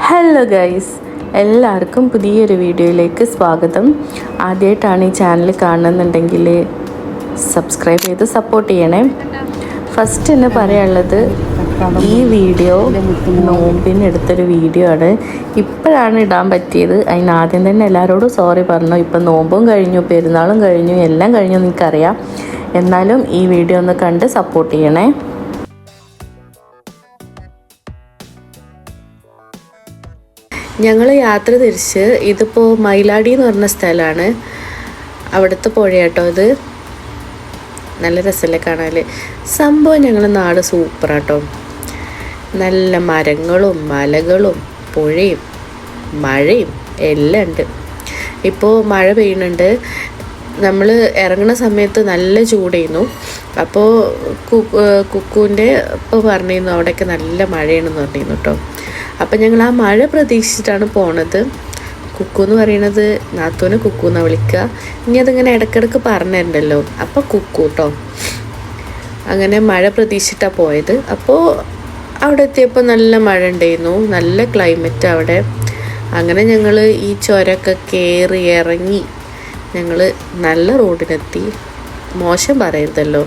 Hello guys, എല്ലാവർക്കും പുതിയൊരു വീഡിയോയിലേക്ക് സ്വാഗതം. ആദ്യമായിട്ടാണ് ഈ ചാനൽ കാണുന്നുണ്ടെങ്കിൽ സബ്സ്ക്രൈബ് ചെയ്ത് സപ്പോർട്ട് ചെയ്യണേ. ഫസ്റ്റ് തന്നെ പറയാനുള്ളത്, ഈ വീഡിയോ നോമ്പിന് എടുത്തൊരു വീഡിയോ ആണ്. ഇപ്പോഴാണ് ഇടാൻ പറ്റിയത്. അതിനാദ്യം തന്നെ എല്ലാവരോടും സോറി പറഞ്ഞു. ഇപ്പം നോമ്പും കഴിഞ്ഞു, പെരുന്നാളും കഴിഞ്ഞു, എല്ലാം കഴിഞ്ഞു എനിക്കറിയാം. എന്നാലും ഈ വീഡിയോ ഒന്ന് കണ്ട് സപ്പോർട്ട് ചെയ്യണേ. ഞങ്ങൾ യാത്ര തിരിച്ച് ഇതിപ്പോൾ മയിലാടി എന്ന് പറഞ്ഞ സ്ഥലമാണ്. അവിടുത്തെ പുഴ കേട്ടോ ഇത്. നല്ല രസമല്ലേ കാണാൻ. സംഭവം ഞങ്ങളുടെ നാട് സൂപ്പറാട്ടോ. നല്ല മരങ്ങളും മലകളും പുഴയും മഴയും എല്ലാം ഉണ്ട്. ഇപ്പോൾ മഴ പെയ്യുന്നുണ്ട്. നമ്മൾ ഇറങ്ങുന്ന സമയത്ത് നല്ല ചൂടായിരുന്നു. അപ്പോൾ കുക്കുവിൻ്റെ ഇപ്പോൾ പറഞ്ഞിരുന്നു അവിടെയൊക്കെ നല്ല മഴയാണെന്ന് പറഞ്ഞിരുന്നു കേട്ടോ. അപ്പം ഞങ്ങൾ ആ മഴ പ്രതീക്ഷിച്ചിട്ടാണ് പോണത്. കുക്കു എന്ന് പറയണത് നാത്തൂനെ കുക്കു എന്നാണ് വിളിക്കുക. ഇനി അതിങ്ങനെ ഇടയ്ക്കിടയ്ക്ക് പറഞ്ഞിട്ടുണ്ടല്ലോ, അപ്പോൾ കുക്കു കേട്ടോ. അങ്ങനെ മഴ പ്രതീക്ഷിച്ചിട്ടാണ് പോയത്. അപ്പോൾ അവിടെ എത്തിയപ്പോൾ നല്ല മഴ ഉണ്ടായിരുന്നു, നല്ല ക്ലൈമറ്റ് അവിടെ. അങ്ങനെ ഞങ്ങൾ ഈ ചുരമൊക്കെ കയറി ഇറങ്ങി ഞങ്ങൾ നല്ല റോഡിനെത്തി. മോശം പറയരുതല്ലോ,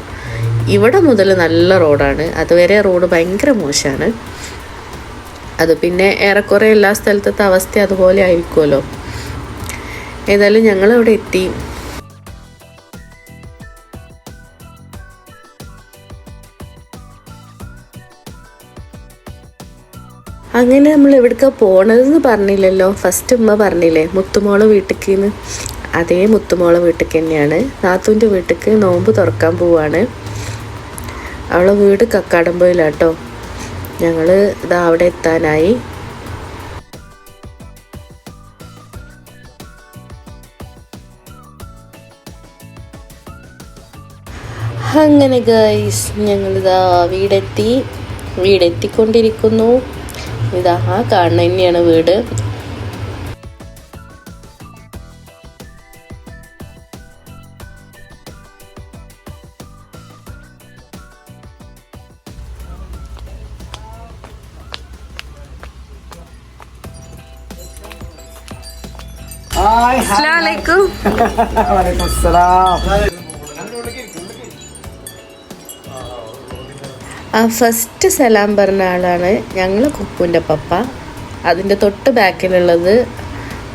ഇവിടെ മുതൽ നല്ല റോഡാണ്. അതുവരെ റോഡ് ഭയങ്കര മോശമാണ്. അത് പിന്നെ ഏറെക്കുറെ എല്ലാ സ്ഥലത്തെ അവസ്ഥ അതുപോലെ ആയിരിക്കുമല്ലോ. ഏതായാലും ഞങ്ങളവിടെ എത്തി. അങ്ങനെ നമ്മൾ എവിടേക്കാണ് പോണതെന്ന് പറഞ്ഞില്ലല്ലോ. ഫസ്റ്റ് ഉമ്മ പറഞ്ഞില്ലേ മുത്തുമോളെ വീട്ടിലേക്കെന്ന്. അതേ മുത്തുമോളെ വീട്ടിലേക്ക് തന്നെയാണ്. നാത്തൂൻ്റെ വീട്ടിലേക്ക് നോമ്പ് തുറക്കാൻ പോവാണ്. അവളെ വീട് കക്കാടംപൊയിലാട്ടോ. ഞങ്ങൾ ഇതാ അവിടെ എത്താനായി. അങ്ങനെ ഗൈസ്, ഞങ്ങളിതാ വീടെത്തിക്കൊണ്ടിരിക്കുന്നു. ഇതാ ആ കാണുന്ന തന്നെയാണ് വീട്. ഫസ്റ്റ് സലാം പറഞ്ഞ ആളാണ് ഞങ്ങൾ കുക്കുവിൻ്റെ പപ്പ. അതിൻ്റെ തൊട്ട് ബാക്കിലുള്ളത്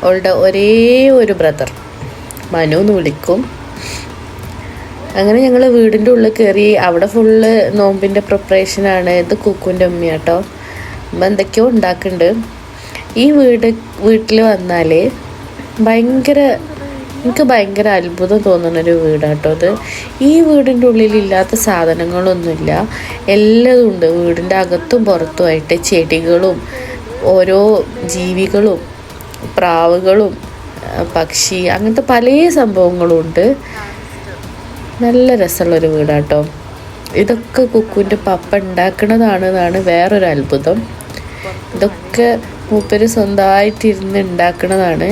അവളുടെ ഒരേ ഒരു ബ്രദർ മനു എന്ന് വിളിക്കും. അങ്ങനെ ഞങ്ങൾ വീടിൻ്റെ ഉള്ളിൽ കയറി. അവിടെ ഫുള്ള് നോമ്പിൻ്റെ പ്രിപ്പറേഷനാണ്. ഇത് കുക്കുവിൻ്റെ ഉമ്മയാട്ടോ. അമ്മ എന്തൊക്കെയോ ഉണ്ടാക്കുന്നുണ്ട്. ഈ വീട്ടിൽ വന്നാൽ എനിക്ക് ഭയങ്കര അത്ഭുതം തോന്നുന്നൊരു വീടാട്ടോ അത്. ഈ വീടിൻ്റെ ഉള്ളിലില്ലാത്ത സാധനങ്ങളൊന്നുമില്ല, എല്ലതും ഉണ്ട്. വീടിൻ്റെ അകത്തും പുറത്തുമായിട്ട് ചെടികളും ഓരോ ജീവികളും പ്രാവുകളും പക്ഷി അങ്ങനത്തെ പല സംഭവങ്ങളും ഉണ്ട്. നല്ല രസമുള്ളൊരു വീടാട്ടോ. ഇതൊക്കെ കുക്കുവിൻ്റെ പപ്പ ഉണ്ടാക്കണതാണെന്നാണ് വേറൊരു അത്ഭുതം. ഇതൊക്കെ മൂപ്പര് സ്വന്തമായിട്ടിരുന്ന് ഉണ്ടാക്കണതാണ്.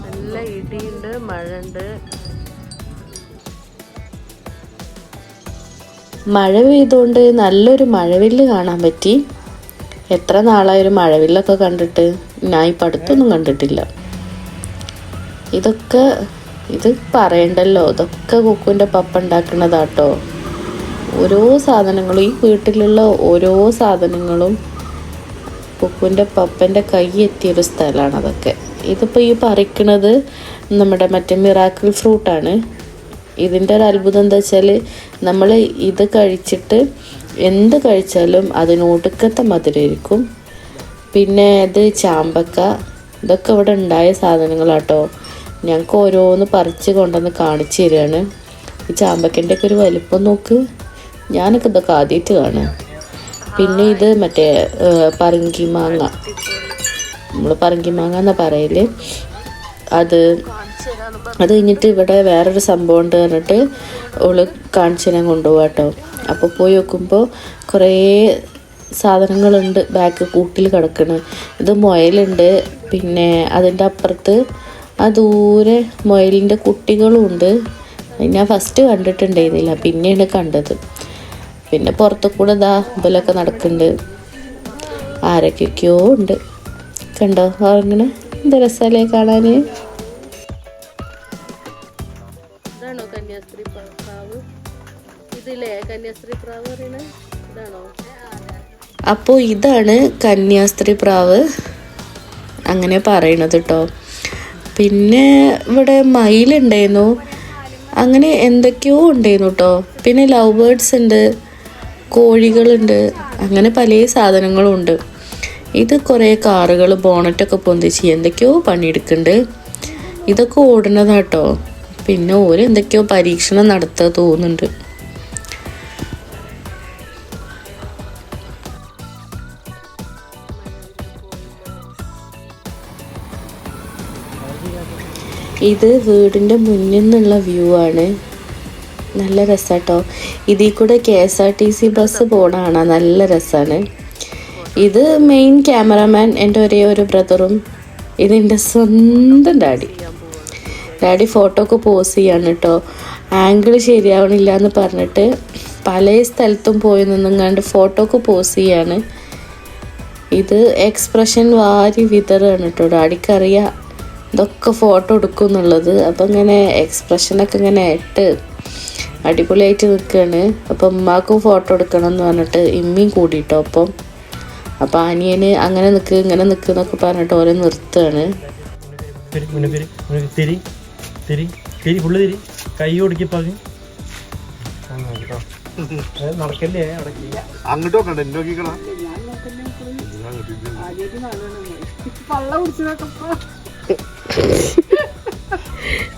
നല്ല ഇടിയുണ്ട്, മഴയുണ്ട്. മഴ പെയ്തുകൊണ്ട് നല്ലൊരു മഴവില്ല് കാണാൻ പറ്റി. എത്ര നാളായി ഒരു മഴവില്ലൊക്കെ കണ്ടിട്ട്. ഞാൻ ഇപ്പം അടുത്തൊന്നും കണ്ടിട്ടില്ല. ഇത് പറയണ്ടല്ലോ, ഇതൊക്കെ കുക്കുവിൻ്റെ പപ്പ ഉണ്ടാക്കുന്നതാട്ടോ. ഓരോ സാധനങ്ങളും, ഈ വീട്ടിലുള്ള ഓരോ സാധനങ്ങളും കുക്കുവിൻ്റെ പപ്പൻ്റെ കൈ എത്തിയൊരു സ്ഥലമാണ് അതൊക്കെ. ഇതിപ്പോൾ ഈ പറിക്കണത് നമ്മുടെ മറ്റേ മിറാക്കിൾ ഫ്രൂട്ടാണ്. ഇതിൻ്റെ ഒരു അത്ഭുതം എന്താ വെച്ചാൽ, നമ്മൾ ഇത് കഴിച്ചിട്ട് എന്ത് കഴിച്ചാലും അതിനൊടുക്കത്തെ മധുരമായിരിക്കും. പിന്നെ ഇത് ചാമ്പക്ക, ഇതൊക്കെ ഇവിടെ ഉണ്ടായ സാധനങ്ങളാട്ടോ. ഞങ്ങൾക്ക് ഓരോന്ന് പറിച്ച് കൊണ്ടുവന്ന് കാണിച്ചു തരികയാണ്. ഈ ചാമ്പക്കൻ്റെ ഒക്കെ ഒരു വലിപ്പം നോക്ക്. ഞാനൊക്കെ ഇതൊക്കെ ആദ്യമായിട്ട് കാണുക. പിന്നെ ഇത് മറ്റേ പറങ്കി മാങ്ങ, നമ്മൾ പറങ്കി മാങ്ങ എന്നാ പറയല്. അത് കഴിഞ്ഞിട്ട് ഇവിടെ വേറൊരു സംഭവം ഉണ്ട് പറഞ്ഞിട്ട് ഓള് കാണിച്ചു തരാൻ കൊണ്ടുപോകാം കേട്ടോ. അപ്പോൾ പോയി നോക്കുമ്പോൾ കുറേ സാധനങ്ങളുണ്ട് ബാക്ക് കൂട്ടിൽ കിടക്കണ്. ഇത് മുയലുണ്ട്, പിന്നെ അതിൻ്റെ അപ്പുറത്ത് ആ ദൂരെ മുയലിൻ്റെ കുട്ടികളും ഉണ്ട്. ഞാൻ ഫസ്റ്റ് കണ്ടിട്ടുണ്ടായിരുന്നില്ല, പിന്നെയാണ് കണ്ടത്. പിന്നെ പുറത്തു കൂടെ ഇബലൊക്കെ നടക്കുന്നുണ്ട്, ആരൊക്കെയൊക്കെയോ ഉണ്ട്. കണ്ടോ ഉറങ്ങണേ? എന്ത് രസമല്ലേ കാണാൻ. ഇതാണോ കന്യാസ്ത്രീ പ്രാവ്? ഇതില്ലേ കന്യാസ്ത്രീ പ്രാവ് പറയണേ ഇതാണോ? അപ്പോൾ ഇതാണ് കന്യാസ്ത്രീ പ്രാവ്, അങ്ങനെ പറയണത് കേട്ടോ. പിന്നെ ഇവിടെ മയിലുണ്ടായിരുന്നു, അങ്ങനെ എന്തൊക്കെയോ ഉണ്ടായിരുന്നു കേട്ടോ. പിന്നെ ലവ് ബേർഡ്സ് ഉണ്ട്, കോഴികളുണ്ട്, അങ്ങനെ പല സാധനങ്ങളും ഉണ്ട്. ഇത് കുറേ കാറുകൾ ബോണറ്റൊക്കെ പൊന്തിച്ച് എന്തൊക്കെയോ പണിയെടുക്കുന്നുണ്ട്. ഇതൊക്കെ ഓടുന്നതാട്ടോ. പിന്നെ എന്തൊക്കെയോ പരീക്ഷണം നടത്തുക തോന്നുന്നുണ്ട്. ഇത് വീടിൻ്റെ മുന്നിൽ നിന്നുള്ള വ്യൂ ആണ്. നല്ല രസമാട്ടോ. ഇതിൽ കൂടെ KSRTC ബസ് പോകണതാണ്, നല്ല രസമാണ്. ഇത് മെയിൻ ക്യാമറമാൻ എൻ്റെ ഒരേ ഒരു ബ്രദറും, ഇതെൻ്റെ സ്വന്തം ഡാഡി ഫോട്ടോ ഒക്കെ പോസ് ചെയ്യാണ് കേട്ടോ. ആംഗിൾ ശരിയാവണില്ല എന്ന് പറഞ്ഞിട്ട് പല സ്ഥലത്തും പോയി നിന്നുങ്ങാണ്ട് ഫോട്ടോ ഒക്കെ പോസ് ചെയ്യാണ്. ഇത് എക്സ്പ്രഷൻ വാരി വിതറാണ് കേട്ടോ. ഡാഡിക്കറിയാം ഇതൊക്കെ ഫോട്ടോ എടുക്കും എന്നുള്ളത്. അപ്പം ഇങ്ങനെ എക്സ്പ്രഷനൊക്കെ ഇങ്ങനെ ഇട്ട് അടിപൊളിയായിട്ട് നിൽക്കുകയാണ്. അപ്പം ഉമ്മാക്കും ഫോട്ടോ എടുക്കണം എന്ന് പറഞ്ഞിട്ട് ഇമ്മയും കൂടിയിട്ടോ. അപ്പം അനിയന് അങ്ങനെ നിൽക്ക് ഇങ്ങനെ നിൽക്കുക എന്നൊക്കെ പറഞ്ഞിട്ട് ഓരോ നിർത്തുകയാണ്.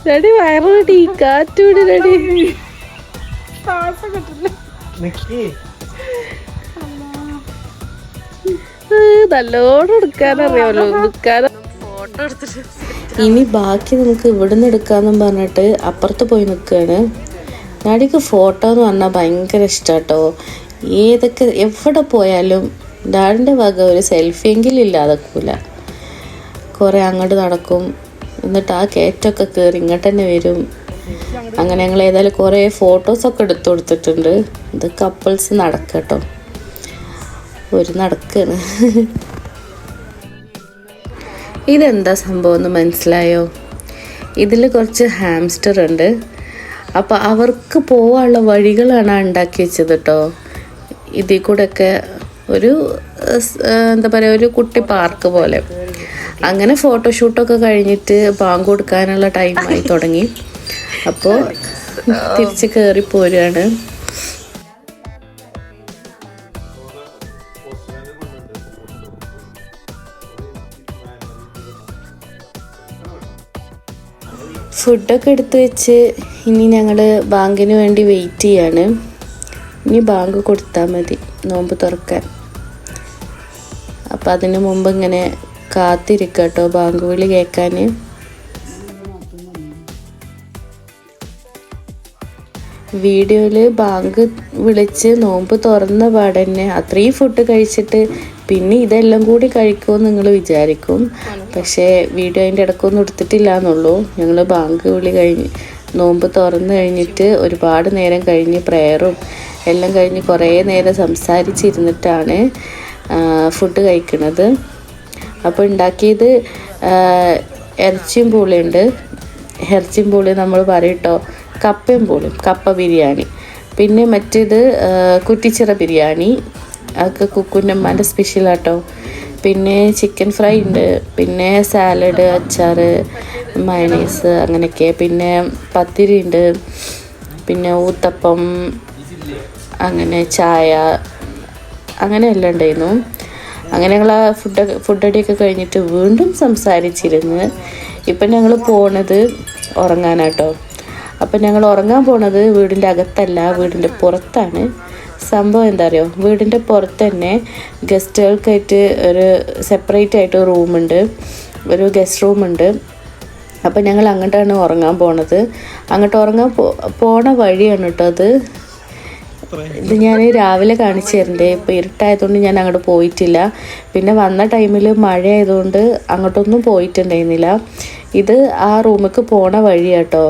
റെഡി വയറടി കാറ്റൂടി റെഡി നല്ലോണം എടുക്കാനറിയാമല്ലോ. ഫോട്ടോ എടുത്തിട്ട് ഇനി ബാക്കി നമുക്ക് ഇവിടുന്ന് എടുക്കാന്നും പറഞ്ഞിട്ട് അപ്പുറത്ത് പോയി നിൽക്കുകയാണ്. ഡാഡിക്ക് ഫോട്ടോ എന്ന് പറഞ്ഞാൽ ഭയങ്കര ഇഷ്ടാട്ടോ. എവിടെ പോയാലും ഡാഡിൻ്റെ വക ഒരു സെൽഫിയെങ്കിലും ഇല്ലാതെക്കൂല. കുറേ അങ്ങോട്ട് നടക്കും, എന്നിട്ട് ആ കയറ്റമൊക്കെ കയറി ഇങ്ങോട്ട് തന്നെ വരും. അങ്ങനെ ഞങ്ങൾ ഏതായാലും കുറേ ഫോട്ടോസൊക്കെ എടുത്തു കൊടുത്തിട്ടുണ്ട്. ഇത് കപ്പിൾസ് നടക്കട്ടോ, ഒരു നടക്കാണ്. ഇതെന്താ സംഭവം എന്ന് മനസ്സിലായോ? ഇതിൽ കുറച്ച് ഹാംസ്റ്റർ ഉണ്ട്. അപ്പോൾ അവർക്ക് പോകാനുള്ള വഴികളാണ് ഉണ്ടാക്കി വെച്ചത് കേട്ടോ. ഇതിൽ കൂടെയൊക്കെ ഒരു എന്താ പറയുക, ഒരു കുട്ടി പാർക്ക് പോലെ. അങ്ങനെ ഫോട്ടോഷൂട്ടൊക്കെ കഴിഞ്ഞിട്ട് ബാങ്ക് കൊടുക്കാനുള്ള ടൈമായി തുടങ്ങി. അപ്പോൾ തിരിച്ച് കയറി പോരുകയാണ്. ഫുഡൊക്കെ എടുത്ത് വെച്ച് ഇനി ഞങ്ങൾ ബാങ്കിന് വേണ്ടി വെയിറ്റ് ചെയ്യാണ്. ഇനി ബാങ്ക് കൊടുത്താൽ മതി നോമ്പ് തുറക്കാൻ. അപ്പം അതിന് മുമ്പ് ഇങ്ങനെ കാത്തിരിക്കുക കേട്ടോ ബാങ്ക് വിളി കേൾക്കാൻ. വീഡിയോയിൽ ബാങ്ക് വിളിച്ച് നോമ്പ് തുറന്ന പാടന്നെ അത്രയും ഫുഡ് കഴിച്ചിട്ട് പിന്നെ ഇതെല്ലാം കൂടി കഴിക്കുമെന്ന് നിങ്ങൾ വിചാരിക്കും. പക്ഷേ വീഡിയോ അതിൻ്റെ ഇടയ്ക്കൊന്നും എടുത്തിട്ടില്ല എന്നുള്ളൂ. ഞങ്ങൾ ബാങ്ക് വിളി കഴിഞ്ഞ് നോമ്പ് തുറന്ന് കഴിഞ്ഞിട്ട് ഒരുപാട് നേരം കഴിഞ്ഞ് പ്രയറും എല്ലാം കഴിഞ്ഞ് കുറേ നേരം സംസാരിച്ചിരുന്നിട്ടാണ് ഫുഡ് കഴിക്കുന്നത്. അപ്പോൾ ഉണ്ടാക്കിയത് ഇറച്ചിയും പൂളിയുണ്ട്. ഇറച്ചിയും പൂളി നമ്മൾ പറയട്ടോ കപ്പയും പൂളിയും, കപ്പ ബിരിയാണി. പിന്നെ മറ്റേത് കുറ്റിച്ചിറ ബിരിയാണി, അതൊക്കെ കുക്കുൻ്റെമ്മാൻ്റെ സ്പെഷ്യലാട്ടോ. പിന്നെ ചിക്കൻ ഫ്രൈ ഉണ്ട്, പിന്നെ സാലഡ്, അച്ചാർ, മയണൈസ് അങ്ങനെയൊക്കെ. പിന്നെ പത്തിരി ഉണ്ട്, പിന്നെ ഊത്തപ്പം, അങ്ങനെ ചായ, അങ്ങനെ എല്ലാം ഉണ്ടായിരുന്നു. അങ്ങനെ ഞങ്ങൾ ആ ഫുഡടിയൊക്കെ കഴിഞ്ഞിട്ട് വീണ്ടും സംസാരിച്ചിരുന്ന് ഇപ്പം ഞങ്ങൾ പോണത് ഉറങ്ങാനാട്ടോ. അപ്പം ഞങ്ങൾ ഉറങ്ങാൻ പോണത് വീടിൻ്റെ അകത്തല്ല, വീടിൻ്റെ പുറത്താണ്. സംഭവം എന്താ അറിയോ, വീടിൻ്റെ പുറത്ത് തന്നെ ഗസ്റ്റുകൾക്കായിട്ട് ഒരു സെപ്പറേറ്റ് ആയിട്ട് റൂമുണ്ട്, ഒരു ഗസ്റ്റ് റൂമുണ്ട്. അപ്പം ഞങ്ങൾ അങ്ങോട്ടാണ് ഉറങ്ങാൻ പോണത്. അങ്ങോട്ട് ഉറങ്ങാൻ പോണ വഴിയാണ് കേട്ടോ അത്. ഇത് ഞാൻ രാവിലെ കാണിച്ചു തരണ്ടേ. ഇപ്പോൾ ഇരുട്ടായതുകൊണ്ട് ഞാൻ അങ്ങോട്ട് പോയിട്ടില്ല. പിന്നെ വന്ന ടൈമിൽ മഴ ആയതുകൊണ്ട് അങ്ങോട്ടൊന്നും പോയിട്ടുണ്ടായിരുന്നില്ല. ഇത് ആ റൂമിലേക്ക് പോണ വഴി കേട്ടോ.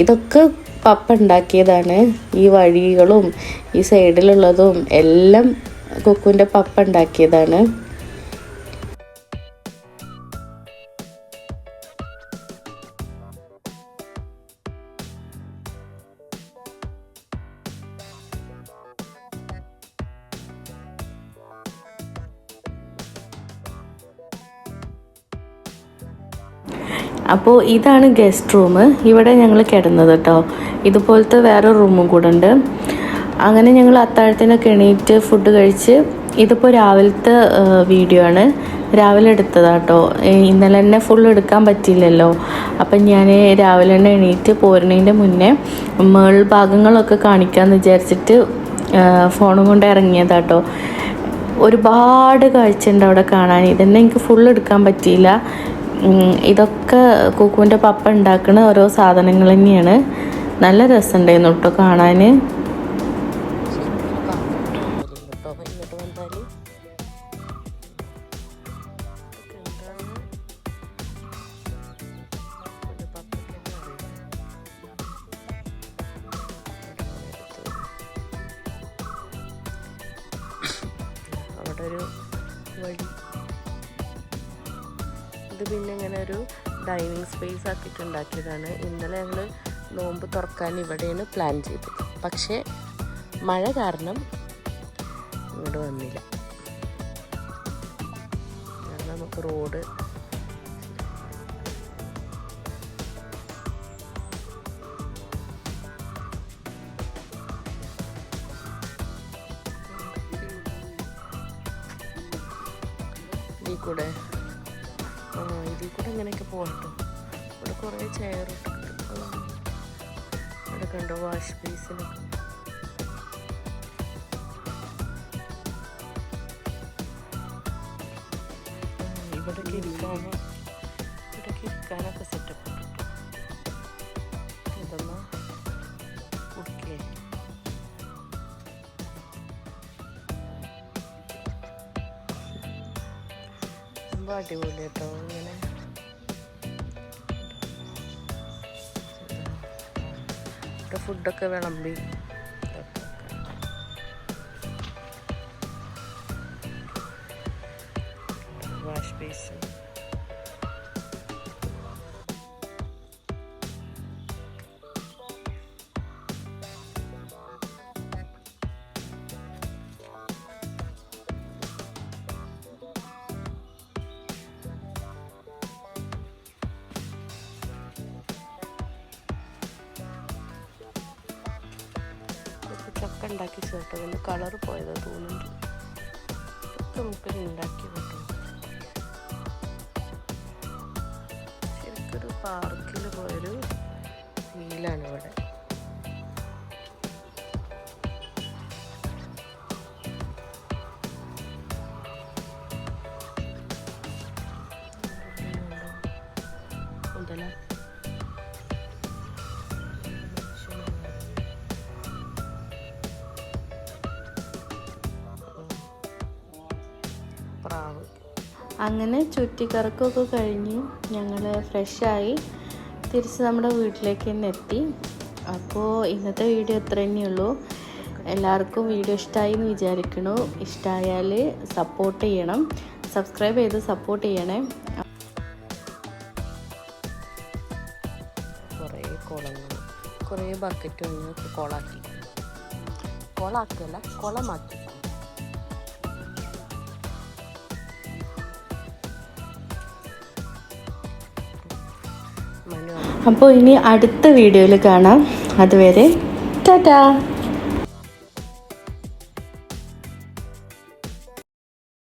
ഇതൊക്കെ പപ്പ ഉണ്ടാക്കിയതാണ്. ഈ വഴികളും ഈ സൈഡിലുള്ളതും എല്ലാം കുക്കുവിൻ്റെ പപ്പ ഉണ്ടാക്കിയതാണ്. അപ്പോൾ ഇതാണ് ഗസ്റ്റ് റൂം. ഇവിടെ ഞങ്ങൾ കിടന്നത് കേട്ടോ. ഇതുപോലത്തെ വേറെ റൂമും കൂടെ ഉണ്ട്. അങ്ങനെ ഞങ്ങൾ അത്താഴത്തിനൊക്കെ എണീറ്റ് ഫുഡ് കഴിച്ച്, ഇതിപ്പോൾ രാവിലത്തെ വീഡിയോ ആണ്, രാവിലെ എടുത്തതാണ് കേട്ടോ. ഇന്നലെ തന്നെ ഫുൾ എടുക്കാൻ പറ്റിയില്ലല്ലോ. അപ്പം ഞാൻ രാവിലെ തന്നെ എണീറ്റ് പോരുന്നതിൻ്റെ മുന്നേ മേൾ ഭാഗങ്ങളൊക്കെ കാണിക്കാമെന്ന് വിചാരിച്ചിട്ട് ഫോണും കൊണ്ട് ഇറങ്ങിയതാട്ടോ. ഒരുപാട് കാഴ്ചയുണ്ട് അവിടെ കാണാൻ. ഇതന്നെ എനിക്ക് ഫുൾ എടുക്കാൻ പറ്റിയില്ല. ഇതൊക്കെ കുക്കുവിൻ്റെ പപ്പ ഉണ്ടാക്കുന്ന ഓരോ സാധനങ്ങൾ തന്നെയാണ്. നല്ല രസമുണ്ടായിരുന്നു കേട്ടോ കാണാൻ. അവിടെ ഒരു വഴി, ഇത് പിന്നെ ഇങ്ങനെ ഒരു ഡൈനിങ് സ്പേസ് ആക്കിയിട്ട് ഉണ്ടാക്കിയതാണ്. ഇന്നലെ ഞങ്ങൾ നോമ്പ് തുറക്കാൻ ഇവിടെയാണ് പ്ലാൻ ചെയ്തത്. പക്ഷേ മഴ കാരണം ഇങ്ങോട്ട് വന്നില്ല. നമുക്ക് റോഡ് ഇതിൽ കൂടെ ഇങ്ങനെയൊക്കെ പോകട്ടോ. ഇവിടെ കുറേ ചെയറിട്ട് ഇവിടെ കണ്ടോ വാഷ് ബേസിനൊക്കെ. ഇവിടേക്ക് ഇരിക്കാനൊക്കെ സെറ്റപ്പ് ഉണ്ട്. ഇതൊന്ന് കുടിക്കേ. ரொம்ப അടിപൊളി കേട്ടോ. ഇങ്ങനെ ഫുഡൊക്കെ വിളമ്പി വാഷ് ബേസിൻ. ചക്ക ഉണ്ടാക്കി ചേർട്ടോ. അതിൻ്റെ കളറ് പോയതാ തോന്നുന്നുണ്ട്. ഇതൊക്കെ നമുക്കൊരു ഉണ്ടാക്കി കേട്ടോ. ശരിക്കൊരു പാർക്കിൽ പോയൊരു ഫീലാണ് ഇവിടെ. മുതല അങ്ങനെ ചുറ്റിക്കറക്കമൊക്കെ കഴിഞ്ഞ് ഞങ്ങൾ ഫ്രഷായി തിരിച്ച് നമ്മുടെ വീട്ടിലേക്ക് തന്നെ എത്തി. അപ്പോൾ ഇന്നത്തെ വീഡിയോ ഇത്ര തന്നെയുള്ളൂ. എല്ലാവർക്കും വീഡിയോ ഇഷ്ടമായി എന്ന് വിചാരിക്കണു. ഇഷ്ടമായാൽ സപ്പോർട്ട് ചെയ്യണം, സബ്സ്ക്രൈബ് ചെയ്ത് സപ്പോർട്ട് ചെയ്യണേ. കുറേ കുളങ്ങൾ, കുറേ ബക്കറ്റ് വന്ന് കുളമാക്കിയല്ല കുളമാക്കി. അപ്പോൾ ഇനി അടുത്ത വീഡിയോയിൽ കാണാം. അതുവരെ ടാറ്റാ.